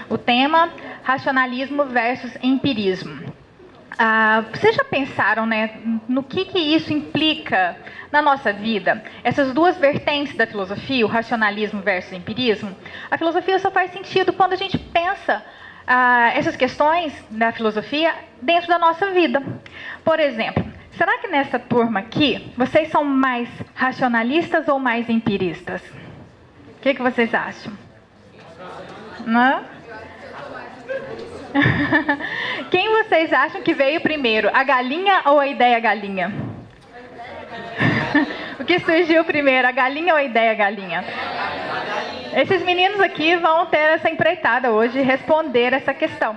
O tema, racionalismo versus empirismo. Vocês já pensaram, né, no que isso implica na nossa vida? Essas duas vertentes da filosofia, o racionalismo versus o empirismo. A filosofia só faz sentido quando a gente pensa essas questões da filosofia dentro da nossa vida. Por exemplo, será que nessa turma aqui, vocês são mais racionalistas ou mais empiristas? O que vocês acham? Não? Quem vocês acham que veio primeiro, a galinha ou a ideia galinha? O que surgiu primeiro, a galinha ou a ideia galinha? Esses meninos aqui vão ter essa empreitada hoje de responder essa questão.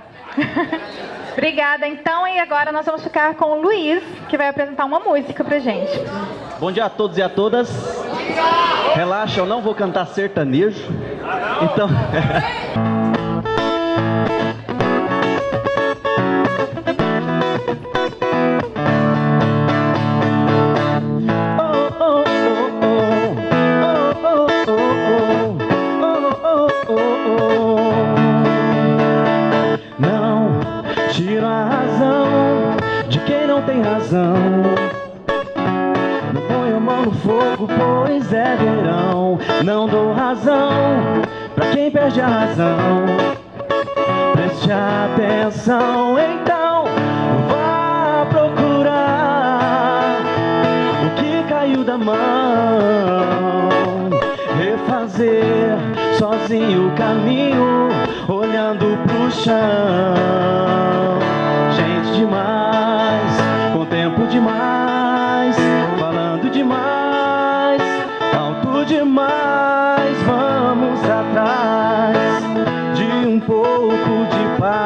Obrigada, então, e agora nós vamos ficar com o Luiz, que vai apresentar uma música pra gente. Bom dia a todos e a todas. Relaxa, eu não vou cantar sertanejo. Então... Não ponho a mão no fogo, pois é verão. Não dou razão pra quem perde a razão. Preste atenção, então vá procurar o que caiu da mão. Refazer sozinho o caminho, olhando pro chão. Gente demais, com tempo demais, falando demais, alto demais. Vamos atrás de um pouco de paz.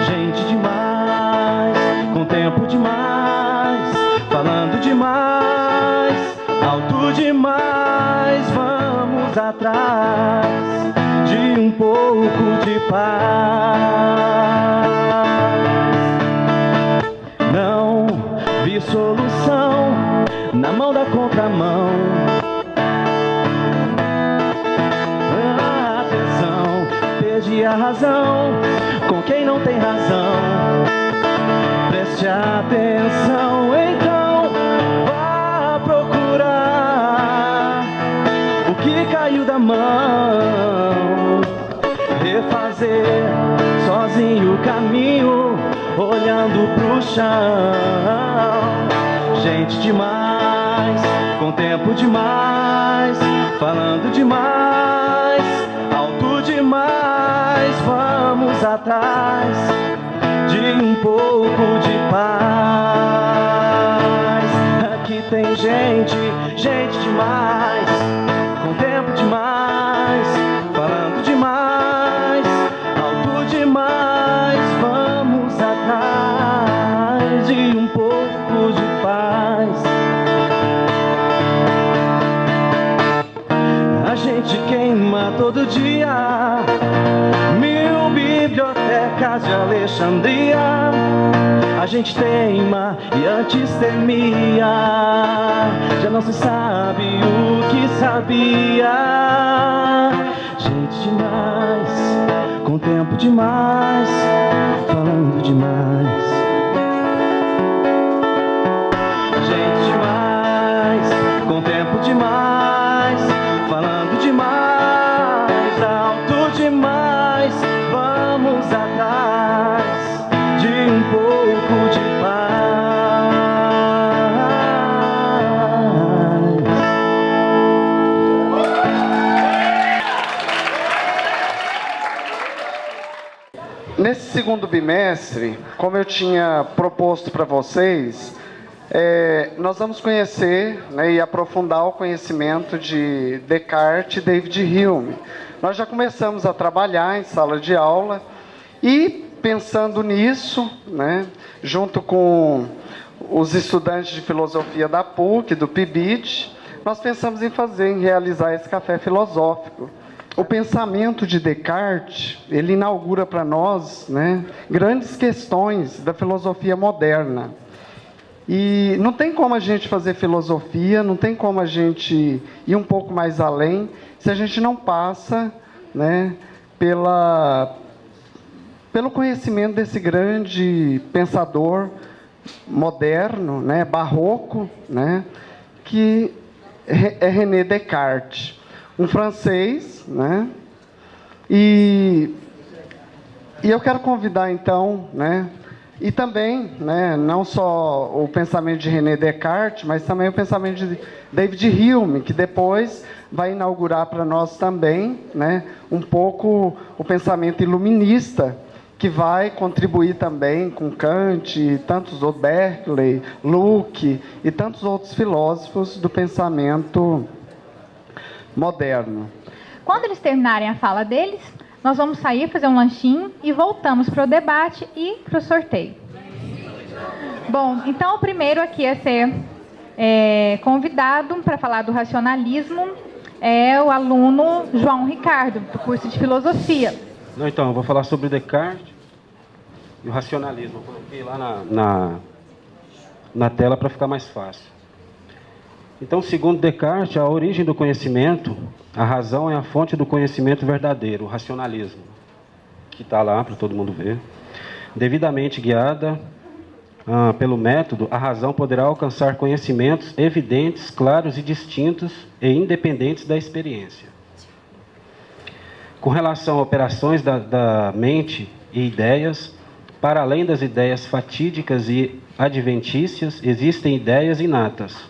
Gente demais, com tempo demais, falando demais, alto demais. Vamos atrás de um pouco de paz. Não vi solução na mão da contramão. Atenção, perdi a razão com quem não tem razão. Preste atenção, então vá procurar o que caiu da mão. Refazer sozinho o caminho, olhando pro chão. Gente demais, com tempo demais, falando demais, alto demais. Vamos atrás de um pouco de paz. Aqui tem gente demais, com tempo demais, falando demais, alto demais. Vamos atrás de um pouco de paz. A gente queima todo dia 1000 bibliotecas de Alexandria. A gente teima e antes temia, já não se sabe o que sabia. Gente demais, com tempo demais, falando demais. Gente demais, com tempo demais, falando demais, alto demais. Vamos atrás de um pouco de Nesse segundo bimestre, como eu tinha proposto para vocês, nós vamos conhecer, né, e aprofundar o conhecimento de Descartes e David Hume. Nós já começamos a trabalhar em sala de aula e, pensando nisso, né, junto com os estudantes de filosofia da PUC, do PIBID, nós pensamos em realizar esse café filosófico. o pensamento de Descartes, ele inaugura para nós, né, grandes questões da filosofia moderna. E não tem como a gente fazer filosofia, não tem como a gente ir um pouco mais além, se a gente não passa, né, pelo conhecimento desse grande pensador moderno, né, barroco, né, que é René Descartes, um francês, né, e eu quero convidar então, né, e também, né, não só o pensamento de René Descartes, mas também o pensamento de David Hume, que depois vai inaugurar para nós também, né, um pouco o pensamento iluminista, que vai contribuir também com Kant, e tantos outros, Berkeley, Locke e tantos outros filósofos do pensamento moderno. Quando eles terminarem a fala deles, nós vamos sair, fazer um lanchinho e voltamos para o debate e para o sorteio. Bom, então o primeiro aqui a ser convidado para falar do racionalismo é o aluno João Ricardo, do curso de filosofia. Não, então, eu vou falar sobre Descartes e o racionalismo. Eu coloquei lá na tela para ficar mais fácil. Então, segundo Descartes, a origem do conhecimento, a razão é a fonte do conhecimento verdadeiro, o racionalismo, que está lá para todo mundo ver. Devidamente guiada pelo método, a razão poderá alcançar conhecimentos evidentes, claros e distintos e independentes da experiência. Com relação a operações da mente e ideias, para além das ideias fatídicas e adventícias, existem ideias inatas.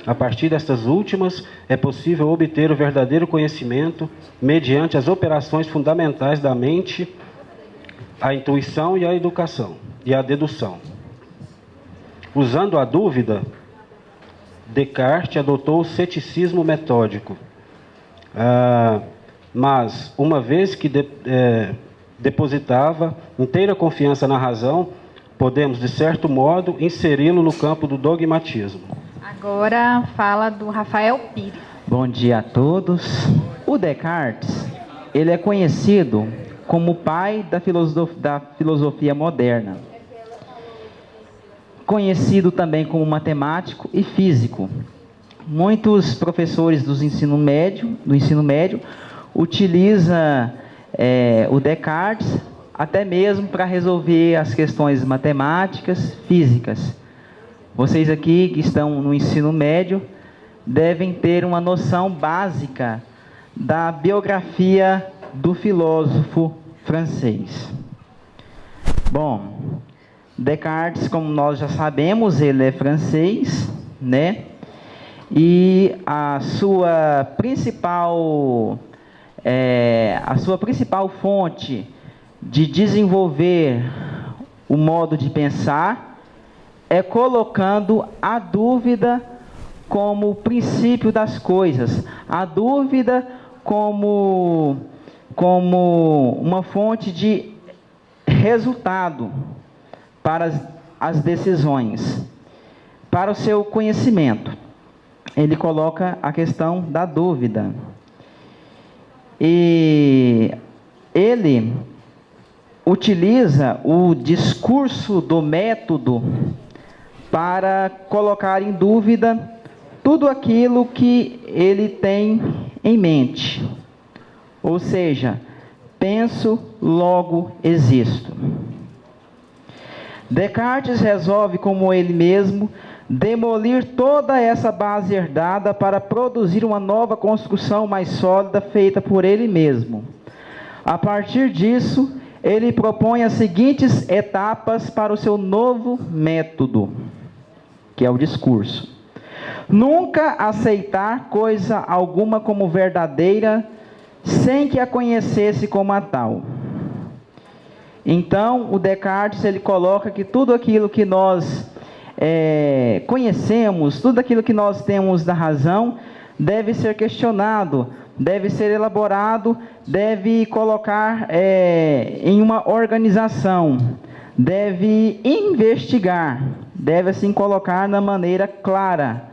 A partir destas últimas, é possível obter o verdadeiro conhecimento mediante as operações fundamentais da mente, a intuição e a educação, e a dedução. Usando a dúvida, Descartes adotou o ceticismo metódico. Mas, uma vez que depositava inteira confiança na razão, podemos, de certo modo, inseri-lo no campo do dogmatismo. Agora fala do Rafael Pires. Bom dia a todos. O Descartes, ele é conhecido como o pai da filosofia moderna. Conhecido também como matemático e físico. Muitos professores do ensino médio utilizam o Descartes até mesmo para resolver as questões matemáticas, físicas. Vocês aqui que estão no ensino médio devem ter uma noção básica da biografia do filósofo francês. Bom, Descartes, como nós já sabemos, ele é francês, né? E a sua principal fonte de desenvolver o modo de pensar é colocando a dúvida como o princípio das coisas, a dúvida como uma fonte de resultado para as decisões, para o seu conhecimento. Ele coloca a questão da dúvida. E ele utiliza o discurso do método para colocar em dúvida tudo aquilo que ele tem em mente. Ou seja, penso, logo existo. Descartes resolve, como ele mesmo, demolir toda essa base herdada para produzir uma nova construção mais sólida feita por ele mesmo. A partir disso, ele propõe as seguintes etapas para o seu novo método, que é o discurso. Nunca aceitar coisa alguma como verdadeira, sem que a conhecesse como a tal. Então, o Descartes, ele coloca que tudo aquilo que nós conhecemos, tudo aquilo que nós temos da razão, deve ser questionado, deve ser elaborado, deve colocar em uma organização, deve investigar, deve assim colocar na maneira clara.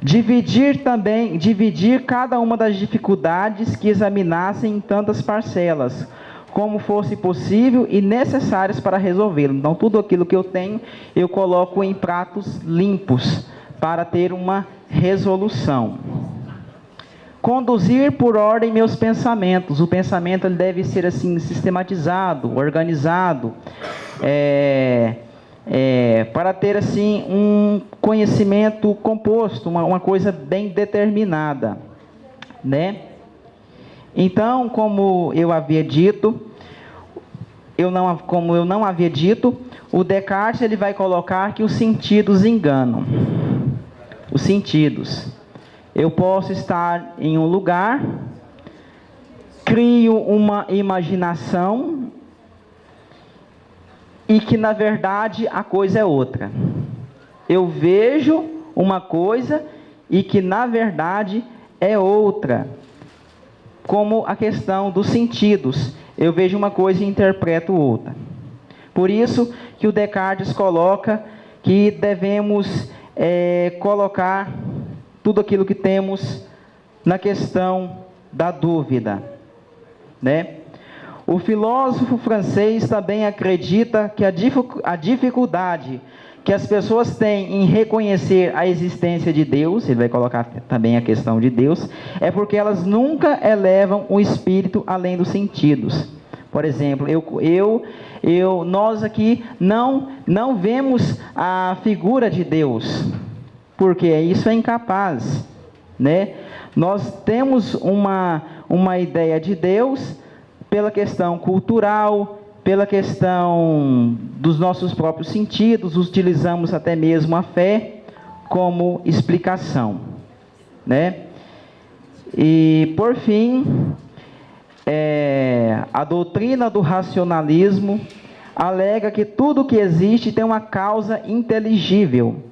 Dividir cada uma das dificuldades que examinassem em tantas parcelas, como fosse possível e necessárias para resolvê-lo. Então, tudo aquilo que eu tenho, eu coloco em pratos limpos, para ter uma resolução. Conduzir por ordem meus pensamentos. O pensamento ele deve ser assim sistematizado, organizado, para ter assim um conhecimento composto, uma coisa bem determinada, né? Então, como eu não havia dito, o Descartes ele vai colocar que os sentidos enganam. Os sentidos. Eu posso estar em um lugar, crio uma imaginação e que na verdade a coisa é outra. Eu vejo uma coisa e que na verdade é outra. Como a questão dos sentidos. Eu vejo uma coisa e interpreto outra. Por isso que o Descartes coloca que devemos colocar tudo aquilo que temos na questão da dúvida, né? O filósofo francês também acredita que a dificuldade que as pessoas têm em reconhecer a existência de Deus, ele vai colocar também a questão de Deus, é porque elas nunca elevam o espírito além dos sentidos. Por exemplo, nós aqui não vemos a figura de Deus, porque isso é incapaz, né? Nós temos uma ideia de Deus pela questão cultural, pela questão dos nossos próprios sentidos, utilizamos até mesmo a fé como explicação, né? E, por fim, a doutrina do racionalismo alega que tudo que existe tem uma causa inteligível,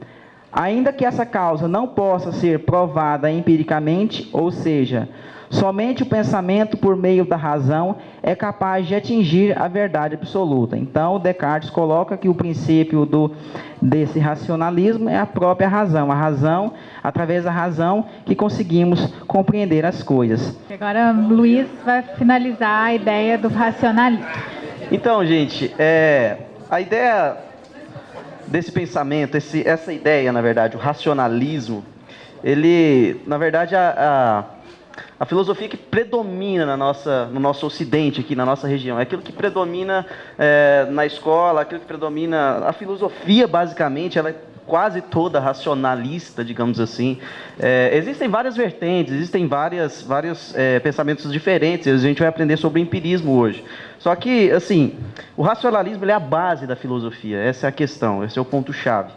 ainda que essa causa não possa ser provada empiricamente, ou seja, somente o pensamento por meio da razão é capaz de atingir a verdade absoluta. Então, Descartes coloca que o princípio desse racionalismo é a própria razão. A razão, através da razão, que conseguimos compreender as coisas. Agora, Luiz vai finalizar a ideia do racionalismo. Então, gente, a ideia desse pensamento, essa ideia, na verdade, o racionalismo, ele, na verdade, a filosofia que predomina no nosso ocidente, aqui na nossa região, é aquilo que predomina na escola, aquilo que predomina... A filosofia, basicamente, ela é quase toda racionalista, digamos assim. Existem várias vertentes, existem vários pensamentos diferentes, a gente vai aprender sobre o empirismo hoje. Só que, assim, o racionalismo ele é a base da filosofia, essa é a questão, esse é o ponto-chave.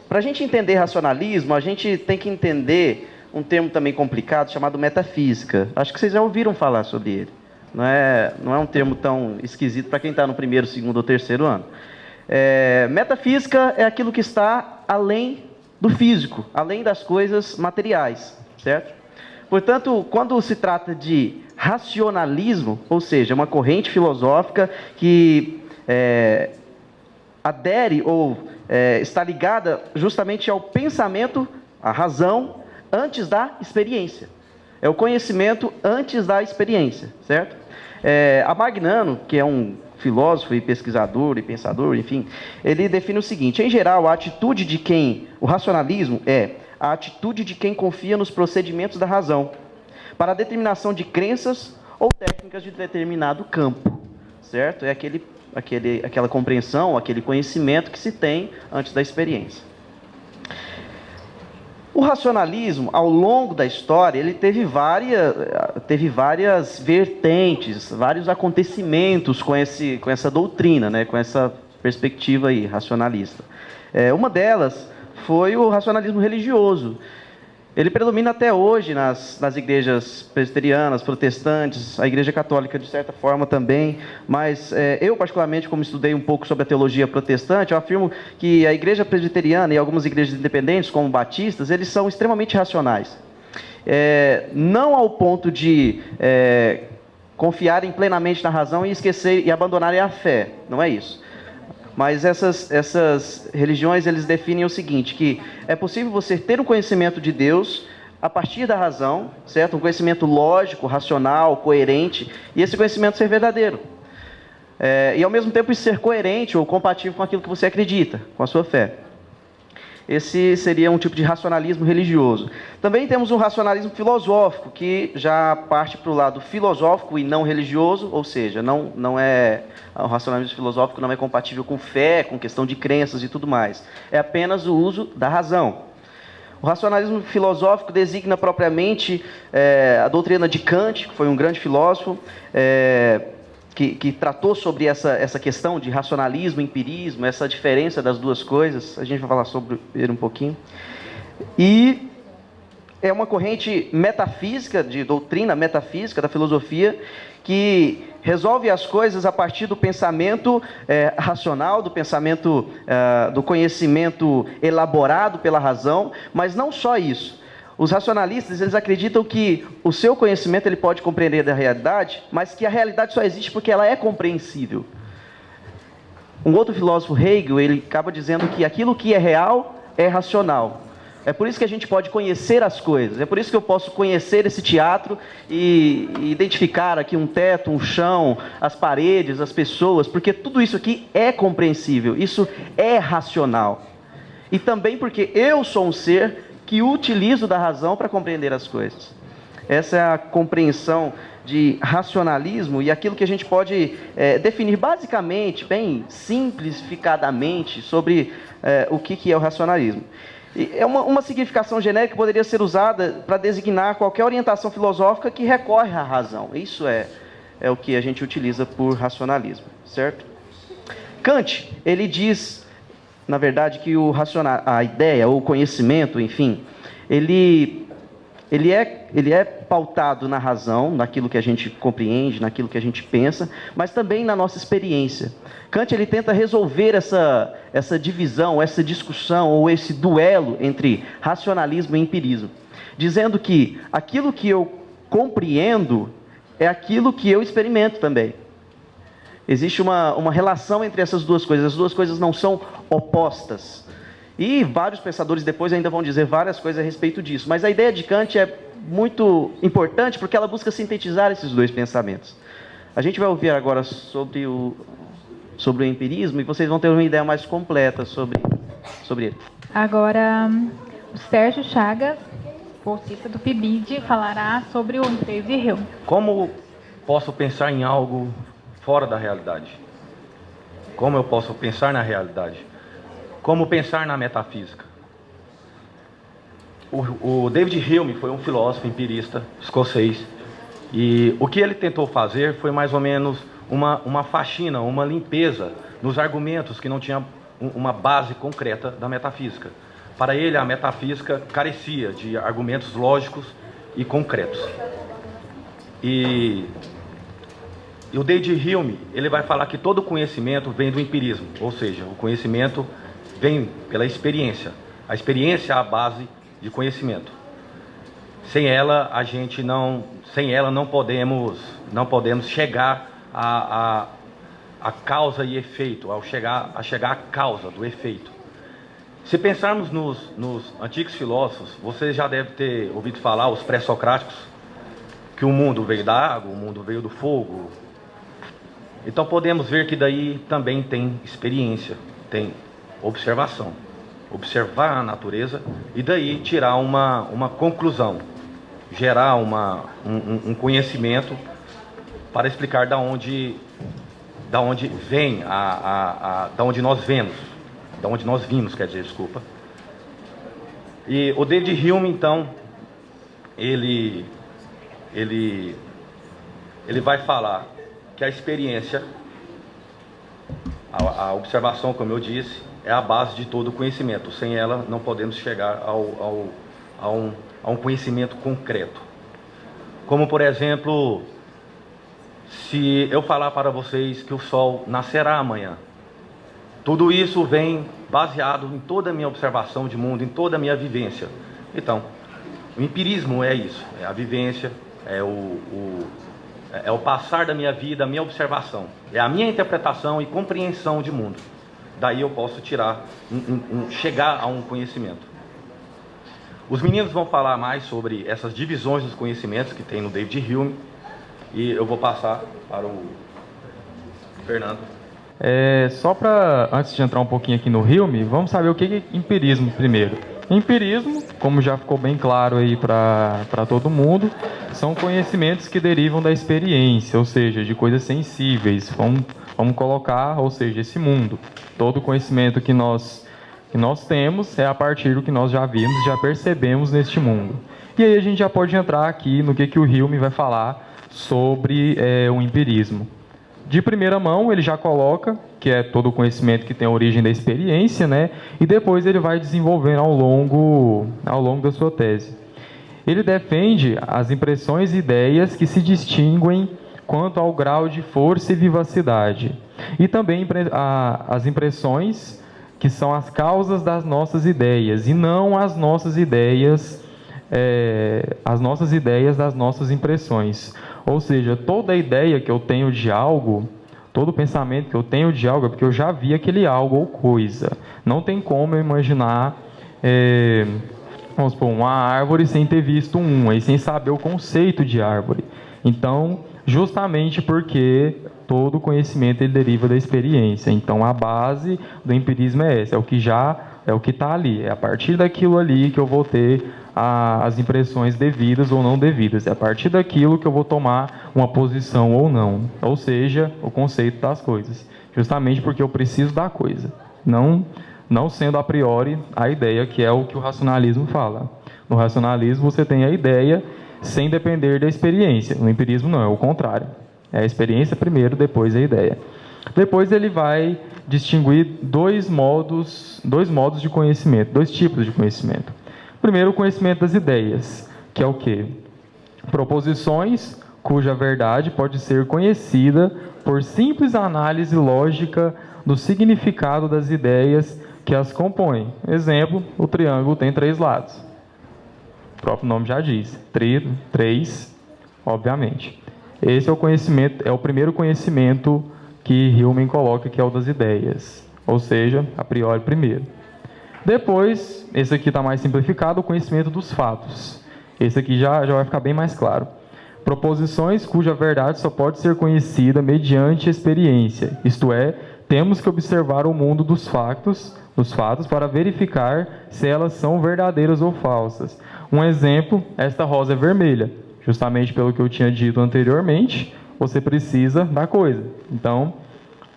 Para a gente entender racionalismo, a gente tem que entender um termo também complicado chamado metafísica. Acho que vocês já ouviram falar sobre ele. Não é um termo tão esquisito para quem está no primeiro, segundo ou terceiro ano. Metafísica é aquilo que está além do físico, além das coisas materiais, certo? Portanto, quando se trata de racionalismo, ou seja, uma corrente filosófica que adere ou está ligada justamente ao pensamento, à razão, antes da experiência. É o conhecimento antes da experiência, certo? A Magnano, que é um filósofo e pesquisador e pensador, enfim, ele define o seguinte: em geral, o racionalismo é a atitude de quem confia nos procedimentos da razão para a determinação de crenças ou técnicas de determinado campo, certo? É aquela compreensão, aquele conhecimento que se tem antes da experiência. O racionalismo, ao longo da história, ele teve várias vertentes, vários acontecimentos com essa doutrina, né, com essa perspectiva aí, racionalista. Uma delas foi o racionalismo religioso. Ele predomina até hoje nas igrejas presbiterianas, protestantes, a igreja católica de certa forma também, mas eu particularmente, como estudei um pouco sobre a teologia protestante, eu afirmo que a igreja presbiteriana e algumas igrejas independentes, como batistas, eles são extremamente racionais. Não ao ponto de confiarem plenamente na razão e esquecer e abandonarem a fé, não é isso. Mas essas religiões, eles definem o seguinte, que é possível você ter um conhecimento de Deus a partir da razão, certo? Um conhecimento lógico, racional, coerente, e esse conhecimento ser verdadeiro. E ao mesmo tempo isso ser coerente ou compatível com aquilo que você acredita, com a sua fé. Esse seria um tipo de racionalismo religioso. Também temos um racionalismo filosófico, que já parte para o lado filosófico e não religioso, ou seja, o racionalismo filosófico não é compatível com fé, com questão de crenças e tudo mais. É apenas o uso da razão. O racionalismo filosófico designa propriamente a doutrina de Kant, que foi um grande filósofo, que tratou sobre essa questão de racionalismo, empirismo, essa diferença das duas coisas. A gente vai falar sobre ele um pouquinho. E é uma corrente metafísica, de doutrina metafísica da filosofia, que resolve as coisas a partir do pensamento racional, do pensamento, do conhecimento elaborado pela razão, mas não só isso. Os racionalistas, eles acreditam que o seu conhecimento ele pode compreender a realidade, mas que a realidade só existe porque ela é compreensível. Um outro filósofo, Hegel, ele acaba dizendo que aquilo que é real é racional. É por isso que a gente pode conhecer as coisas. É por isso que eu posso conhecer esse teatro e identificar aqui um teto, um chão, as paredes, as pessoas, porque tudo isso aqui é compreensível, isso é racional. E também porque eu sou um ser que utilizo da razão para compreender as coisas. Essa é a compreensão de racionalismo e aquilo que a gente pode definir basicamente, bem simplificadamente, sobre o que é o racionalismo. E é uma significação genérica que poderia ser usada para designar qualquer orientação filosófica que recorre à razão. Isso é o que a gente utiliza por racionalismo, certo? Kant, ele diz, na verdade, que a ideia, ou o conhecimento, enfim, ele é pautado na razão, naquilo que a gente compreende, naquilo que a gente pensa, mas também na nossa experiência. Kant, ele tenta resolver essa divisão, essa discussão, ou esse duelo entre racionalismo e empirismo, dizendo que aquilo que eu compreendo é aquilo que eu experimento também. Existe uma relação entre essas duas coisas. As duas coisas não são opostas. E vários pensadores depois ainda vão dizer várias coisas a respeito disso. Mas a ideia de Kant é muito importante porque ela busca sintetizar esses dois pensamentos. A gente vai ouvir agora sobre o empirismo e vocês vão ter uma ideia mais completa sobre ele. Agora, o Sérgio Chagas, bolsista do PIBID, falará sobre o David Hume. Como posso pensar em algo fora da realidade? Como eu posso pensar na realidade? Como pensar na metafísica? O David Hume foi um filósofo empirista escocês e o que ele tentou fazer foi mais ou menos uma faxina, uma limpeza nos argumentos que não tinham uma base concreta da metafísica. Para ele, a metafísica carecia de argumentos lógicos e concretos. E o David Hume, ele vai falar que todo conhecimento vem do empirismo, ou seja, o conhecimento vem pela experiência. A experiência é a base de conhecimento. Sem ela não podemos chegar a causa e efeito, a chegar à causa do efeito. Se pensarmos nos antigos filósofos, vocês já devem ter ouvido falar, os pré-socráticos, que o mundo veio da água, o mundo veio do fogo. Então podemos ver que daí também tem experiência, tem observação. Observar a natureza e daí tirar uma conclusão, gerar um conhecimento para explicar da onde vem, da onde nós vimos, quer dizer, desculpa. E o David Hume, então, ele vai falar que a experiência, a observação, como eu disse, é a base de todo o conhecimento. Sem ela, não podemos chegar a um conhecimento concreto. Como, por exemplo, se eu falar para vocês que o sol nascerá amanhã, tudo isso vem baseado em toda a minha observação de mundo, em toda a minha vivência. Então, o empirismo é isso, é a vivência, é o passar da minha vida, a minha observação, é a minha interpretação e compreensão de mundo. daí eu posso tirar, chegar a um conhecimento. Os meninos vão falar mais sobre essas divisões dos conhecimentos que tem no David Hume, e eu vou passar para o Fernando. Só para, antes de entrar um pouquinho aqui no Hume, vamos saber o que é empirismo primeiro. Empirismo, como já ficou bem claro aí para todo mundo, são conhecimentos que derivam da experiência, ou seja, de coisas sensíveis. Vamos colocar, ou seja, esse mundo. Todo conhecimento que nós temos é a partir do que nós já vimos, já percebemos neste mundo. E aí a gente já pode entrar aqui no que o Hume vai falar sobre o empirismo. De primeira mão, ele já coloca que é todo o conhecimento que tem a origem da experiência, né? E depois ele vai desenvolvendo ao longo da sua tese. Ele defende as impressões e ideias que se distinguem quanto ao grau de força e vivacidade. E também as impressões que são as causas das nossas ideias, e não as nossas ideias das nossas impressões. Ou seja, toda ideia que eu tenho de algo, todo pensamento que eu tenho de algo é porque eu já vi aquele algo ou coisa. Não tem como eu imaginar, vamos supor, uma árvore sem ter visto e sem saber o conceito de árvore. Então, justamente porque todo conhecimento ele deriva da experiência. Então, a base do empirismo é essa, é o que está ali. É a partir daquilo ali que eu vou ter as impressões devidas ou não devidas. É a partir daquilo que eu vou tomar uma posição ou não. Ou seja, o conceito das coisas. Justamente porque eu preciso da coisa. Não sendo a priori a ideia, que é o que o racionalismo fala. No racionalismo você tem a ideia sem depender da experiência. No empirismo não, é o contrário. É a experiência primeiro, depois a ideia. Depois ele vai distinguir dois modos de conhecimento, dois tipos de conhecimento. Primeiro, o conhecimento das ideias, que é o quê? Proposições cuja verdade pode ser conhecida por simples análise lógica do significado das ideias que as compõem. Exemplo, o triângulo tem 3 lados. O próprio nome já diz, 3, obviamente. Esse é o conhecimento, é o primeiro conhecimento que Hume coloca, que é o das ideias. Ou seja, a priori primeiro. Depois, esse aqui está mais simplificado, o conhecimento dos fatos. Esse aqui já vai ficar bem mais claro. Proposições cuja verdade só pode ser conhecida mediante experiência. Isto é, temos que observar o mundo dos fatos para verificar se elas são verdadeiras ou falsas. Um exemplo, esta rosa é vermelha. Justamente pelo que eu tinha dito anteriormente, você precisa da coisa. Então,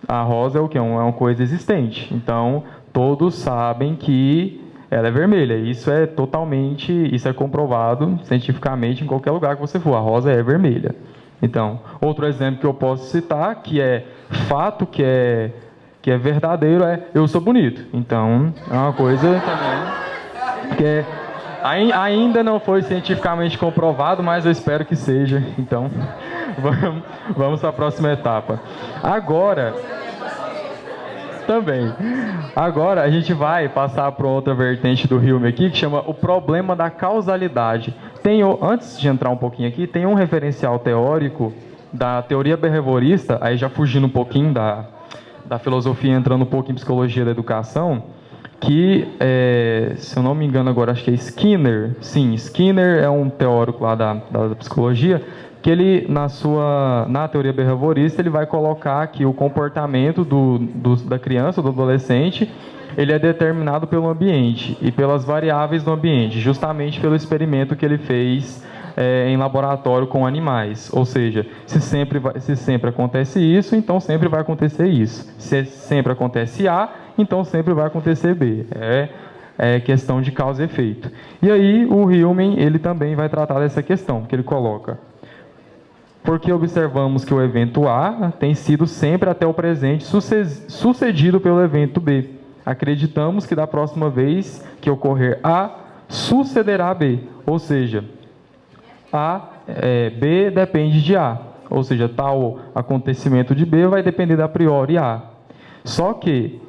a rosa é o quê? É uma coisa existente. Então, todos sabem que ela é vermelha. Isso é comprovado cientificamente em qualquer lugar que você for. A rosa é vermelha. Então, outro exemplo que eu posso citar, que é fato, que é verdadeiro, é eu sou bonito. Então, é uma coisa também que ainda não foi cientificamente comprovado, mas eu espero que seja. Então, vamos para a próxima etapa. Agora a gente vai passar para outra vertente do Hume aqui, que chama o problema da causalidade. Antes de entrar um pouquinho aqui, tem um referencial teórico da teoria behaviorista, aí já fugindo um pouquinho da filosofia, entrando um pouco em psicologia da educação, que, se eu não me engano agora, acho que é Skinner. Sim, Skinner é um teórico lá da psicologia, que ele, na teoria behaviorista, ele vai colocar que o comportamento da criança, do adolescente, ele é determinado pelo ambiente e pelas variáveis do ambiente, justamente pelo experimento que ele fez em laboratório com animais. Ou seja, se sempre acontece isso, então sempre vai acontecer isso. Se sempre acontece A, então sempre vai acontecer B. É questão de causa e efeito. E aí o Hume, ele também vai tratar dessa questão, que ele coloca: porque observamos que o evento A tem sido sempre até o presente sucedido pelo evento B. Acreditamos que da próxima vez que ocorrer A, sucederá B. Ou seja, B depende de A. Ou seja, tal acontecimento de B vai depender da priori A. Só que,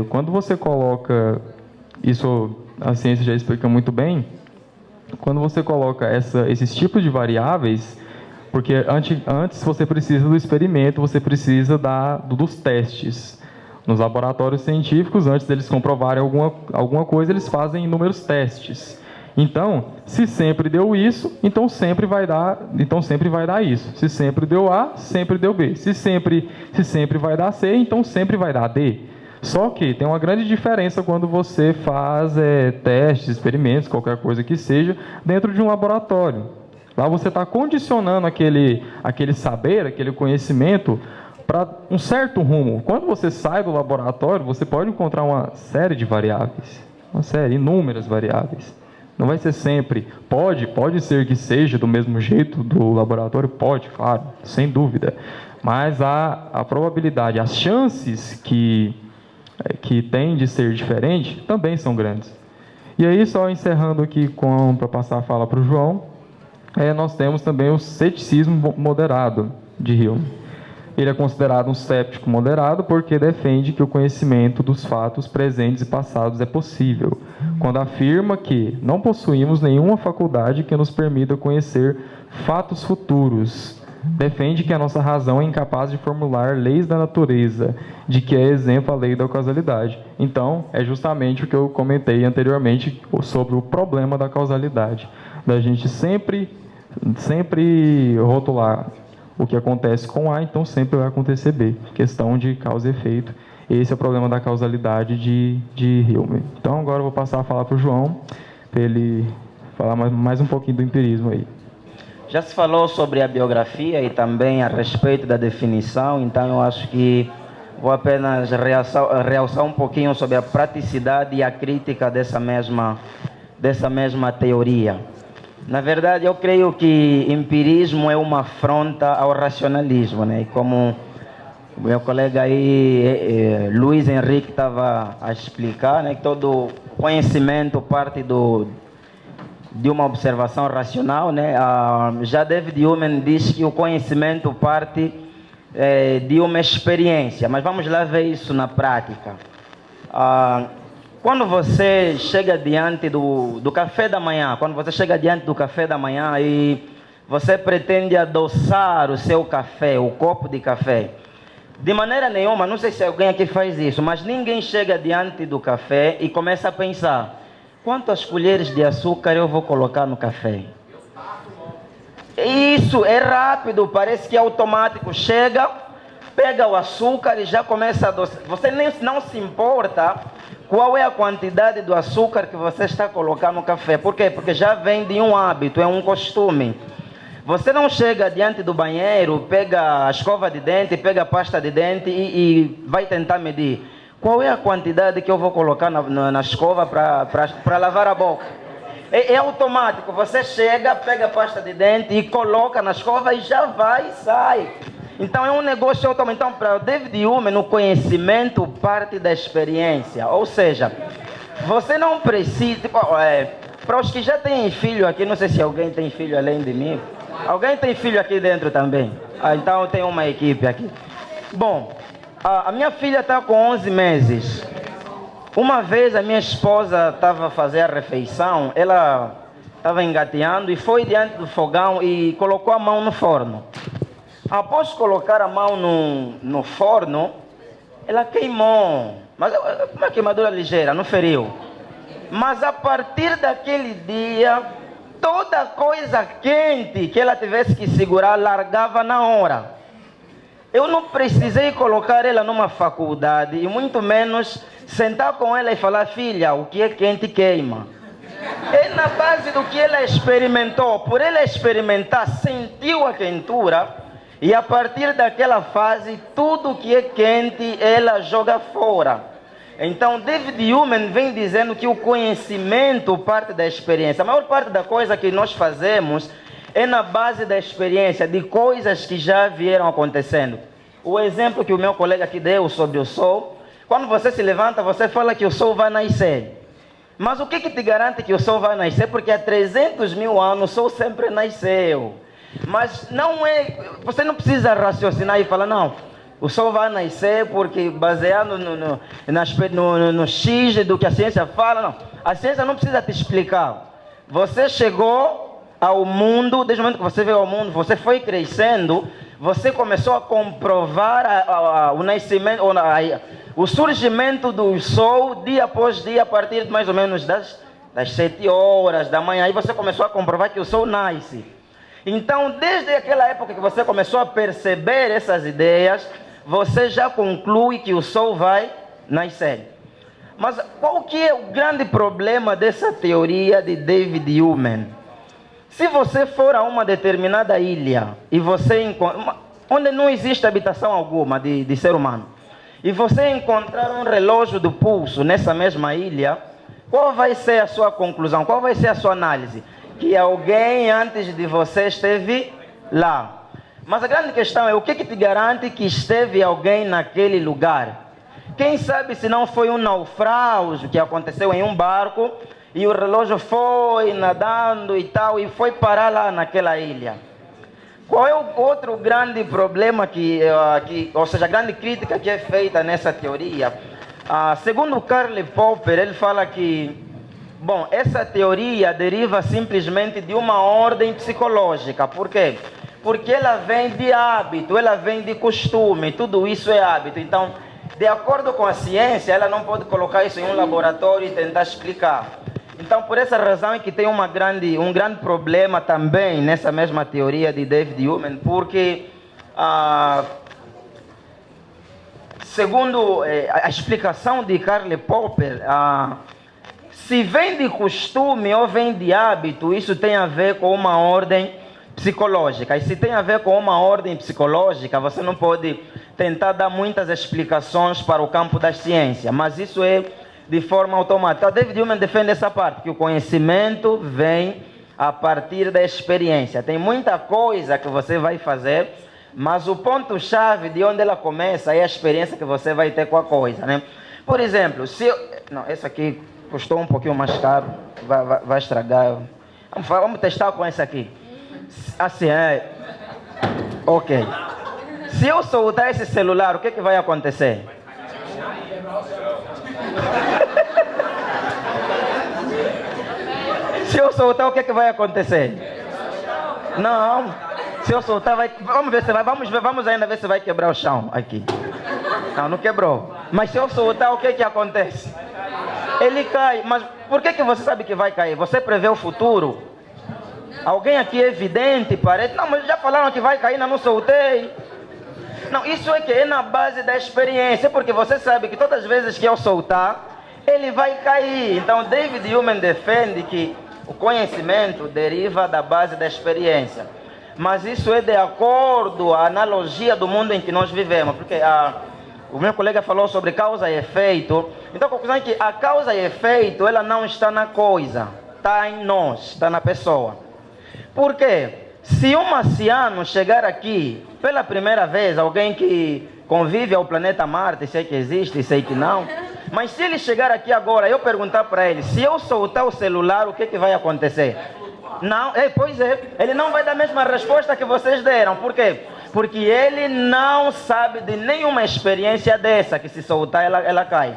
quando você coloca, isso a ciência já explica muito bem, quando você coloca esses tipos de variáveis, porque antes você precisa do experimento, você precisa dos testes. Nos laboratórios científicos, antes deles comprovarem alguma coisa, eles fazem inúmeros testes. Então, se sempre deu isso, então sempre vai dar isso. Se sempre deu A, sempre deu B. Se sempre vai dar C, então sempre vai dar D. Só que tem uma grande diferença quando você faz testes, experimentos, qualquer coisa que seja, dentro de um laboratório. Lá você está condicionando aquele saber, aquele conhecimento para um certo rumo. Quando você sai do laboratório, você pode encontrar uma série de variáveis, inúmeras variáveis. Não vai ser sempre, pode ser que seja do mesmo jeito do laboratório, pode, claro, sem dúvida. Mas a probabilidade, as chances que tem de ser diferente também são grandes. E aí, só encerrando aqui para passar a fala para o João, nós temos também o ceticismo moderado de Hume. Ele é considerado um céptico moderado porque defende que o conhecimento dos fatos presentes e passados é possível, quando afirma que não possuímos nenhuma faculdade que nos permita conhecer fatos futuros. Defende que a nossa razão é incapaz de formular leis da natureza, de que é exemplo a lei da causalidade. Então, é justamente o que eu comentei anteriormente sobre o problema da causalidade, da gente sempre rotular o que acontece com A, então sempre vai acontecer B. Questão de causa e efeito. Esse é o problema da causalidade de Hume. Então, agora eu vou passar a falar para o João, para ele falar mais um pouquinho do empirismo aí. Já se falou sobre a biografia e também a respeito da definição, então eu acho que vou apenas realçar um pouquinho sobre a praticidade e a crítica dessa mesma teoria. Na verdade, eu creio que empirismo é uma afronta ao racionalismo, né? E como o meu colega aí, Luiz Henrique, estava a explicar, né? Que todo conhecimento parte de uma observação racional, né? Já David Hume diz que o conhecimento parte de uma experiência, mas vamos lá ver isso na prática. Quando você chega diante do café da manhã, e você pretende adoçar o seu café, o copo de café, de maneira nenhuma, não sei se alguém aqui faz isso, mas ninguém chega diante do café e começa a pensar: quantas colheres de açúcar eu vou colocar no café? Isso é rápido, parece que é automático. Chega, pega o açúcar e já começa a adoçar. Você não se importa qual é a quantidade do açúcar que você está colocando no café. Por quê? Porque já vem de um hábito, é um costume. Você não chega diante do banheiro, pega a escova de dente, pega a pasta de dente e vai tentar medir. Qual é a quantidade que eu vou colocar na escova para lavar a boca? É automático. Você chega, pega a pasta de dente e coloca na escova e já vai e sai. Então é um negócio automático. Então, para David Hume, no conhecimento parte da experiência. Ou seja, você não precisa... para os que já têm filho aqui, não sei se alguém tem filho além de mim. Alguém tem filho aqui dentro também? Então tem uma equipe aqui. Bom, a minha filha está com 11 meses. Uma vez a minha esposa estava a fazer a refeição, ela estava engateando e foi diante do fogão e colocou a mão no forno. Após colocar a mão no forno, ela queimou, mas uma queimadura ligeira, não feriu. Mas a partir daquele dia, toda coisa quente que ela tivesse que segurar, largava na hora. Eu não precisei colocar ela numa faculdade e muito menos sentar com ela e falar: filha, o que é quente queima. É na base do que ela experimentou. Por ela experimentar, sentiu a quentura. E a partir daquela fase, tudo que é quente, ela joga fora. Então, David Hume vem dizendo que o conhecimento parte da experiência. A maior parte da coisa que nós fazemos é na base da experiência, de coisas que já vieram acontecendo. O exemplo que o meu colega aqui deu sobre o sol, quando você se levanta, você fala que o sol vai nascer. Mas o que te garante que o sol vai nascer? Porque há 300 mil anos o sol sempre nasceu. Mas não é, você não precisa raciocinar e falar: não, o sol vai nascer porque baseado no X do que a ciência fala. Não, a ciência não precisa te explicar. Você chegou ao mundo, desde o momento que você veio ao mundo, você foi crescendo, você começou a comprovar o nascimento, o surgimento do Sol, dia após dia, a partir de mais ou menos das 7 horas da manhã, aí você começou a comprovar que o Sol nasce. Então, desde aquela época que você começou a perceber essas ideias, você já conclui que o Sol vai nascer. Mas qual que é o grande problema dessa teoria de David Hume? Se você for a uma determinada ilha e você encontra, onde não existe habitação alguma de ser humano, e você encontrar um relógio do pulso nessa mesma ilha, qual vai ser a sua conclusão? Qual vai ser a sua análise? Que alguém antes de você esteve lá. Mas a grande questão é o que te garante que esteve alguém naquele lugar? Quem sabe se não foi um naufrágio que aconteceu em um barco e o relógio foi nadando e tal e foi parar lá naquela ilha. Qual é o outro grande problema ou seja, a grande crítica que é feita nessa teoria? Segundo Karl Popper, ele fala que, bom, essa teoria deriva simplesmente de uma ordem psicológica. Por quê? Porque ela vem de hábito, ela vem de costume, tudo isso é hábito. Então, de acordo com a ciência, ela não pode colocar isso em um laboratório e tentar explicar. Então, por essa razão é que tem um grande problema também nessa mesma teoria de David Hume, porque, segundo a explicação de Karl Popper, se vem de costume ou vem de hábito, isso tem a ver com uma ordem psicológica. E se tem a ver com uma ordem psicológica, você não pode tentar dar muitas explicações para o campo da ciência, mas isso é de forma automática. David Hume defende essa parte, que o conhecimento vem a partir da experiência. Tem muita coisa que você vai fazer, mas o ponto-chave de onde ela começa é a experiência que você vai ter com a coisa, né? Por exemplo, não, esse aqui custou um pouquinho mais caro, vai estragar. Vamos testar com esse aqui. Assim, ok. Se eu soltar esse celular, o que vai acontecer? Se eu soltar, o que vai acontecer? Não. Se eu soltar, vamos ver se vai. Vamos ainda ver se vai quebrar o chão aqui. Não quebrou. Mas se eu soltar, o que acontece? Ele cai. Mas por que você sabe que vai cair? Você prevê o futuro? Alguém aqui é evidente, parece. Não, mas já falaram que vai cair, não soltei. Não, isso é na base da experiência, porque você sabe que todas as vezes que eu soltar, ele vai cair. Então, David Hume defende que o conhecimento deriva da base da experiência. Mas isso é de acordo com a analogia do mundo em que nós vivemos, porque o meu colega falou sobre causa e efeito. Então, a conclusão é que a causa e efeito, ela não está na coisa, está em nós, está na pessoa. Por quê? Se um marciano chegar aqui pela primeira vez, alguém que convive ao planeta Marte, sei que existe, sei que não, mas se ele chegar aqui agora, eu perguntar para ele, se eu soltar o celular, o que vai acontecer? Não, pois é, ele não vai dar a mesma resposta que vocês deram. Por quê? Porque ele não sabe de nenhuma experiência dessa, que se soltar ela cai.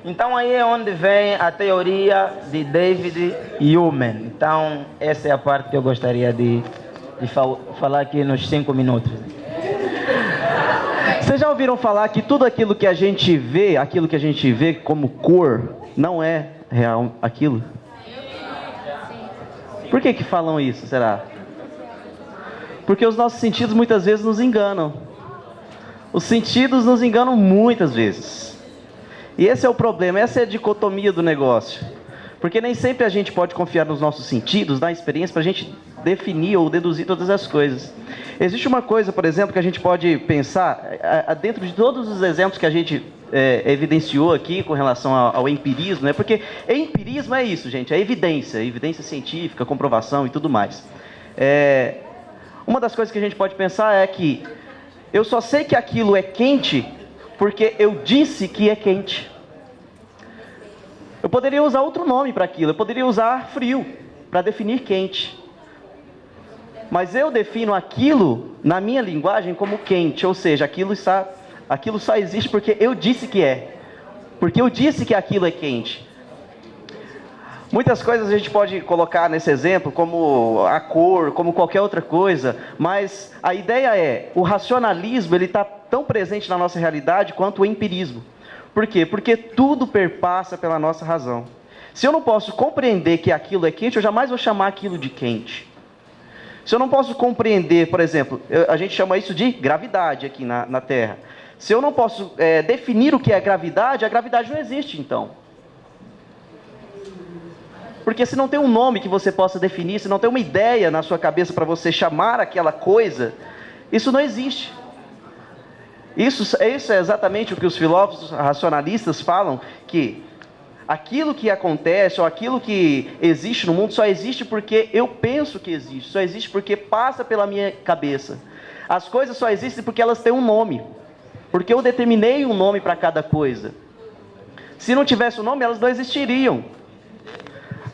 Então aí é onde vem a teoria de David Hume. Então essa é a parte que eu gostaria de falar aqui nos 5 minutos. Vocês já ouviram falar que tudo aquilo que a gente vê como cor, não é real aquilo? Por que falam isso, será? Porque os nossos sentidos muitas vezes nos enganam. Os sentidos nos enganam muitas vezes. E esse é o problema, essa é a dicotomia do negócio. Porque nem sempre a gente pode confiar nos nossos sentidos, na experiência, para a gente definir ou deduzir todas as coisas. Existe uma coisa, por exemplo, que a gente pode pensar, dentro de todos os exemplos que a gente evidenciou aqui com relação ao empirismo, né? Porque empirismo é isso, gente, é evidência científica, comprovação e tudo mais. Uma das coisas que a gente pode pensar é que eu só sei que aquilo é quente porque eu disse que é quente. Eu poderia usar outro nome para aquilo, eu poderia usar frio para definir quente. Mas eu defino aquilo na minha linguagem como quente, ou seja, aquilo só existe porque eu disse que é. Porque eu disse que aquilo é quente. Muitas coisas a gente pode colocar nesse exemplo, como a cor, como qualquer outra coisa, mas a ideia é, o racionalismo ele está tão presente na nossa realidade quanto o empirismo. Por quê? Porque tudo perpassa pela nossa razão. Se eu não posso compreender que aquilo é quente, eu jamais vou chamar aquilo de quente. Se eu não posso compreender, por exemplo, a gente chama isso de gravidade aqui na Terra. Se eu não posso definir o que é gravidade, a gravidade não existe, então. Porque se não tem um nome que você possa definir, se não tem uma ideia na sua cabeça para você chamar aquela coisa, isso não existe. Isso é exatamente o que os filósofos racionalistas falam, que aquilo que acontece, ou aquilo que existe no mundo, só existe porque eu penso que existe, só existe porque passa pela minha cabeça. As coisas só existem porque elas têm um nome, porque eu determinei um nome para cada coisa. Se não tivesse o nome, elas não existiriam.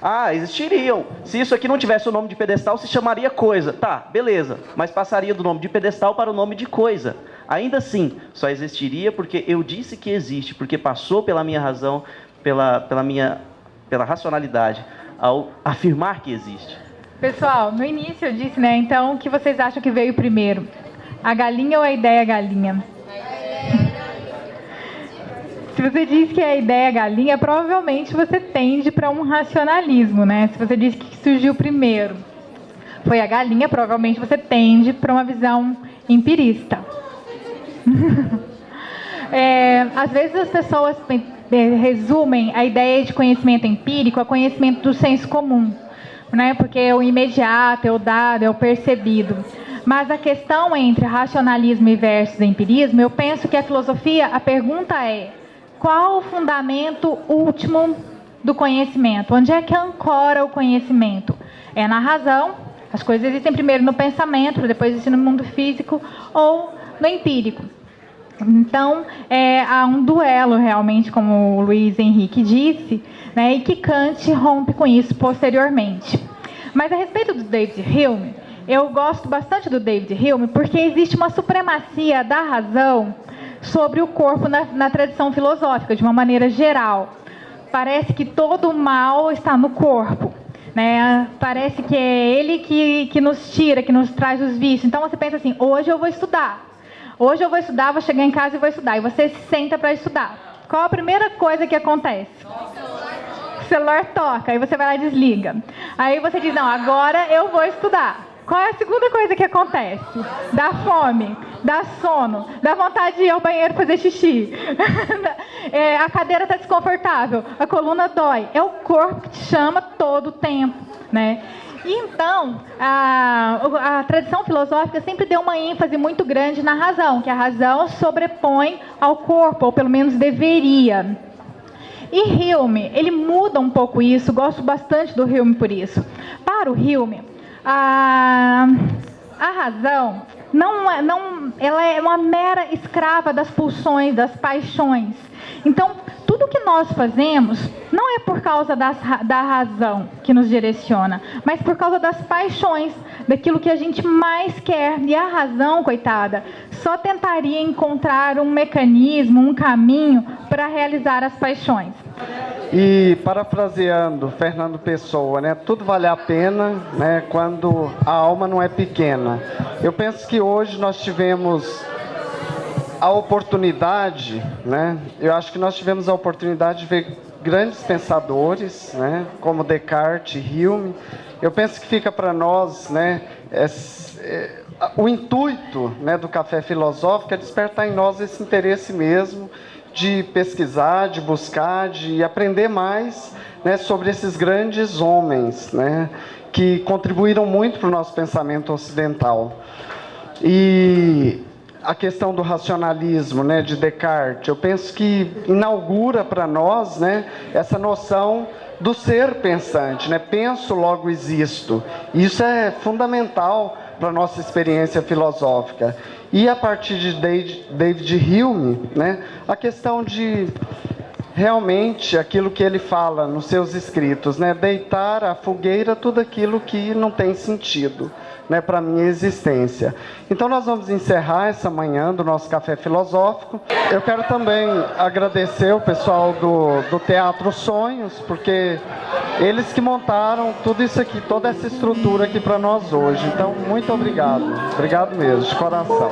Ah, existiriam. Se isso aqui não tivesse o nome de pedestal, se chamaria coisa. Tá, beleza, mas passaria do nome de pedestal para o nome de coisa. Ainda assim, só existiria porque eu disse que existe, porque passou pela minha razão, pela racionalidade, ao afirmar que existe. Pessoal, no início eu disse, né, então, o que vocês acham que veio primeiro? A galinha ou a ideia galinha? Se você diz que é a ideia galinha, provavelmente você tende para um racionalismo, né? Se você diz que surgiu primeiro foi a galinha, provavelmente você tende para uma visão empirista. Às vezes as pessoas resumem a ideia de conhecimento empírico a conhecimento do senso comum, né? Porque é o imediato, é o dado, é o percebido. Mas a questão entre racionalismo e versus empirismo, eu penso que a filosofia, a pergunta é: qual o fundamento último do conhecimento? Onde é que ancora o conhecimento? É na razão, as coisas existem primeiro no pensamento, depois existem no mundo físico, ou no empírico. Então, há um duelo realmente, como o Luiz Henrique disse, né, e que Kant rompe com isso posteriormente. Mas a respeito do David Hume, eu gosto bastante do David Hume porque existe uma supremacia da razão sobre o corpo na tradição filosófica, de uma maneira geral. Parece que todo o mal está no corpo, né? Parece que é ele que nos tira, que nos traz os vícios. Então você pensa assim: hoje eu vou estudar. Hoje eu vou estudar, vou chegar em casa e vou estudar. E você se senta para estudar. Qual a primeira coisa que acontece? O celular toca, aí você vai lá e desliga. Aí você diz: não, agora eu vou estudar. Qual é a segunda coisa que acontece? Dá fome, dá sono, dá vontade de ir ao banheiro fazer xixi. A cadeira está desconfortável, a coluna dói. É o corpo que te chama todo o tempo, né? E então, a tradição filosófica sempre deu uma ênfase muito grande na razão, que a razão sobrepõe ao corpo, ou pelo menos deveria. E Hume, ele muda um pouco isso, gosto bastante do Hume por isso. Para o Hume, a razão ela é uma mera escrava das pulsões, das paixões. Então, tudo que nós fazemos não é por causa da razão que nos direciona, mas por causa das paixões, daquilo que a gente mais quer. E a razão, coitada, só tentaria encontrar um mecanismo, um caminho para realizar as paixões. E parafraseando Fernando Pessoa, né, tudo vale a pena, né, quando a alma não é pequena. Eu penso que hoje nós tivemos a oportunidade, né, eu acho que nós tivemos a oportunidade de ver grandes pensadores, né, como Descartes e Hume. Eu penso que fica para nós, né, o intuito, né, do Café Filosófico é despertar em nós esse interesse mesmo de pesquisar, de buscar, de aprender mais, né, sobre esses grandes homens, né, que contribuíram muito para o nosso pensamento ocidental. E a questão do racionalismo, né, de Descartes, eu penso que inaugura para nós, né, essa noção do ser pensante, né, penso, logo existo. Isso é fundamental para a nossa experiência filosófica. E a partir de David Hume, né, a questão de realmente aquilo que ele fala nos seus escritos, né, deitar à fogueira tudo aquilo que não tem sentido, né, para a minha existência. Então nós vamos encerrar essa manhã do nosso Café Filosófico. Eu quero também agradecer o pessoal do Teatro Sonhos, porque eles que montaram tudo isso aqui, toda essa estrutura aqui para nós hoje. Então, muito obrigado. Obrigado mesmo, de coração.